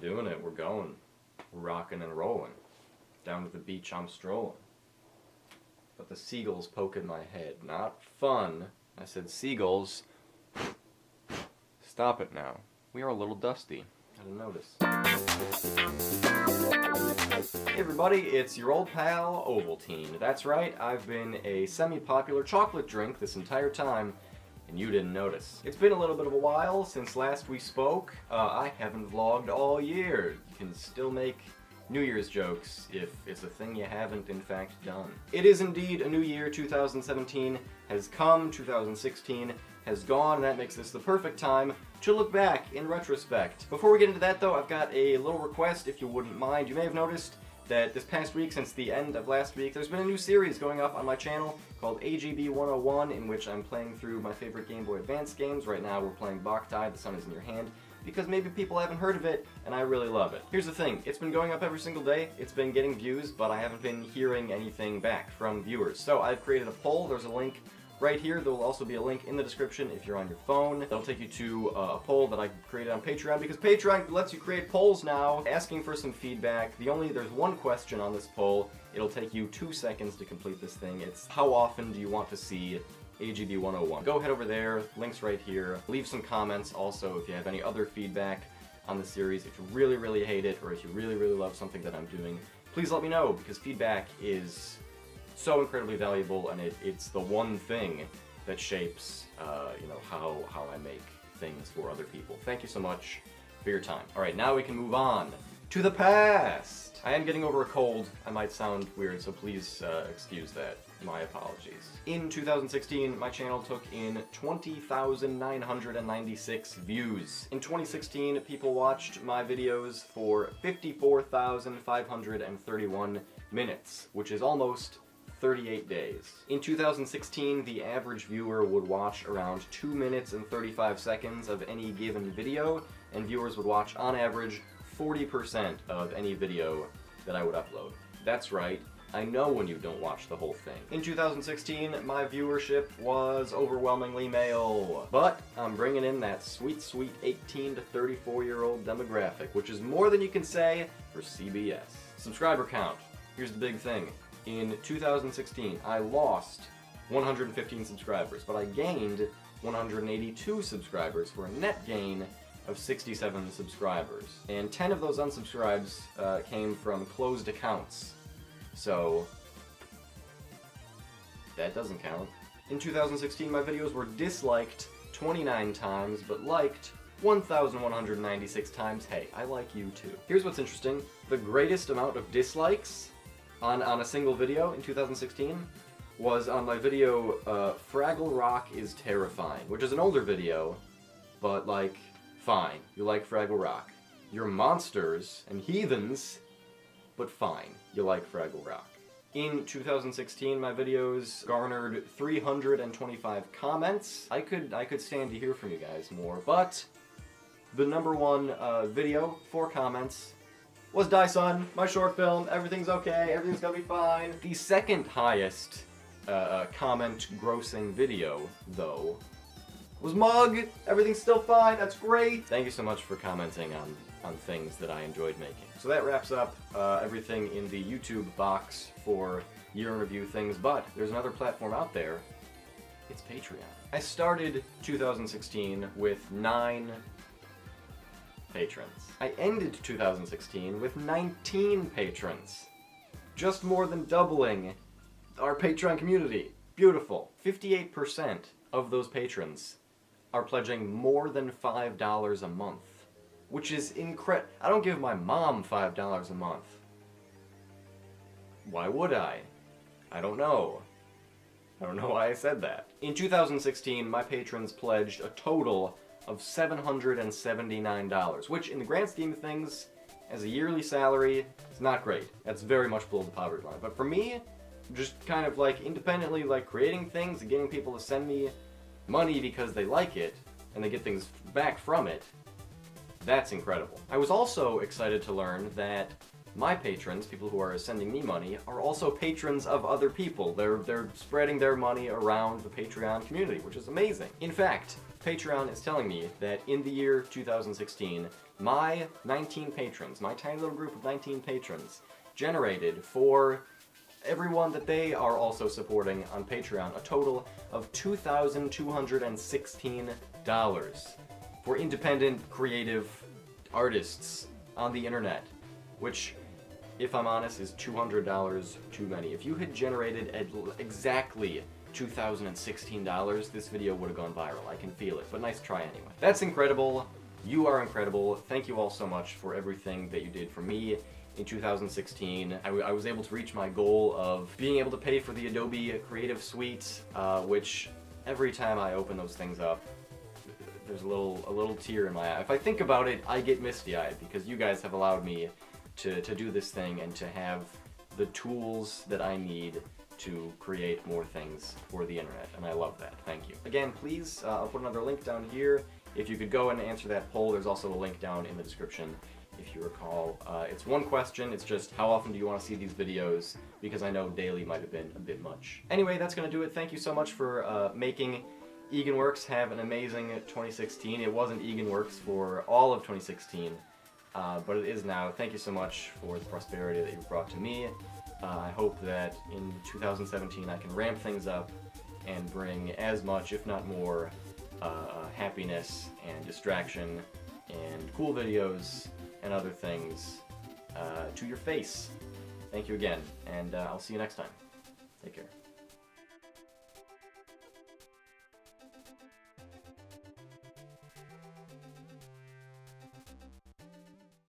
doing it. We're going. We're rocking and rolling. Down to the beach I'm strolling. But the seagulls poke in my head. Not fun. I said seagulls. Stop it now. We are a little dusty. I didn't notice. Hey everybody, it's your old pal Ovaltine. That's right, I've been a semi-popular chocolate drink this entire time, and you didn't notice. It's been a little bit of a while since last we spoke. I haven't vlogged all year. You can still make New Year's jokes if it's a thing you haven't in fact done. It is indeed a new year. 2017 has come, 2016 has gone, and that makes this the perfect time to look back in retrospect. Before we get into that though, I've got a little request if you wouldn't mind. You may have noticed that this past week, since the end of last week, there's been a new series going up on my channel called AGB 101, in which I'm playing through my favorite Game Boy Advance games. Right now we're playing Boktai, The Sun Is In Your Hand, because maybe people haven't heard of it, and I really love it. Here's the thing, it's been going up every single day, it's been getting views, but I haven't been hearing anything back from viewers. So I've created a poll. There's a link right here. There will also be a link in the description if you're on your phone. That'll take you to a poll that I created on Patreon, because Patreon lets you create polls now, asking for some feedback. There's one question on this poll. It'll take you 2 seconds to complete this thing. It's how often do you want to see AGB 101. Go head over there, links right here. Leave some comments also if you have any other feedback on the series. If you really, really hate it, or if you really, really love something that I'm doing, please let me know, because feedback is so incredibly valuable, and it's the one thing that shapes, how I make things for other people. Thank you so much for your time. Alright, now we can move on to the past! I am getting over a cold. I might sound weird, so please excuse that. My apologies. In 2016, my channel took in 20,996 views. In 2016, people watched my videos for 54,531 minutes, which is almost 38 days. In 2016, the average viewer would watch around 2 minutes and 35 seconds of any given video, and viewers would watch, on average, 40% of any video that I would upload. That's right, I know when you don't watch the whole thing. In 2016, my viewership was overwhelmingly male, but I'm bringing in that sweet, sweet 18 to 34-year-old demographic, which is more than you can say for CBS. Subscriber count. Here's the big thing. In 2016, I lost 115 subscribers, but I gained 182 subscribers for a net gain of 67 subscribers. And 10 of those unsubscribes came from closed accounts. So that doesn't count. In 2016, my videos were disliked 29 times, but liked 1,196 times. Hey, I like you too. Here's what's interesting. The greatest amount of dislikes on a single video in 2016 was on my video, Fraggle Rock is Terrifying, which is an older video, but like, fine. You like Fraggle Rock. You're monsters and heathens, but fine. You like Fraggle Rock. In 2016, my videos garnered 325 comments. I could stand to hear from you guys more, but the #1 video for comments was Die Son, my short film. Everything's okay, everything's gonna be fine. The second highest comment grossing video, though, was Mug. Everything's still fine, that's great. Thank you so much for commenting on things that I enjoyed making. So that wraps up everything in the YouTube box for year in review things, but there's another platform out there. It's Patreon. I started 2016 with 9 patrons. I ended 2016 with 19 patrons. Just more than doubling our Patreon community. Beautiful. 58% of those patrons are pledging more than $5 a month, which is incredible. I don't give my mom $5 a month. Why would I? I don't know. I don't know why I said that. In 2016, my patrons pledged a total of $779, which in the grand scheme of things, as a yearly salary, is not great. That's very much below the poverty line. But for me, just kind of like independently like creating things and getting people to send me money because they like it, and they get things back from it, that's incredible. I was also excited to learn that my patrons, people who are sending me money, are also patrons of other people. They're spreading their money around the Patreon community, which is amazing. In fact, Patreon is telling me that in the year 2016, my 19 patrons, my tiny little group of 19 patrons, generated for everyone that they are also supporting on Patreon a total of $2,216 for independent creative artists on the internet, which, if I'm honest, is $200 too many. If you had generated exactly $2,016, this video would have gone viral. I can feel it, but nice try anyway. That's incredible. You are incredible. Thank you all so much for everything that you did for me in 2016. I was able to reach my goal of being able to pay for the Adobe Creative Suite, which every time I open those things up, there's a little tear in my eye. If I think about it, I get misty-eyed because you guys have allowed me to do this thing and to have the tools that I need to create more things for the internet, and I love that. Thank you. Again, please, I'll put another link down here. If you could go and answer that poll, there's also a link down in the description. If you recall, it's one question, it's just how often do you want to see these videos, because I know daily might have been a bit much. Anyway, that's going to do it. Thank you so much for making Eganworks have an amazing 2016. It wasn't Eganworks for all of 2016, but it is now. Thank you so much for the prosperity that you've brought to me. I hope that in 2017 I can ramp things up and bring as much, if not more, happiness and distraction and cool videos and other things to your face. Thank you again, and I'll see you next time. Take care.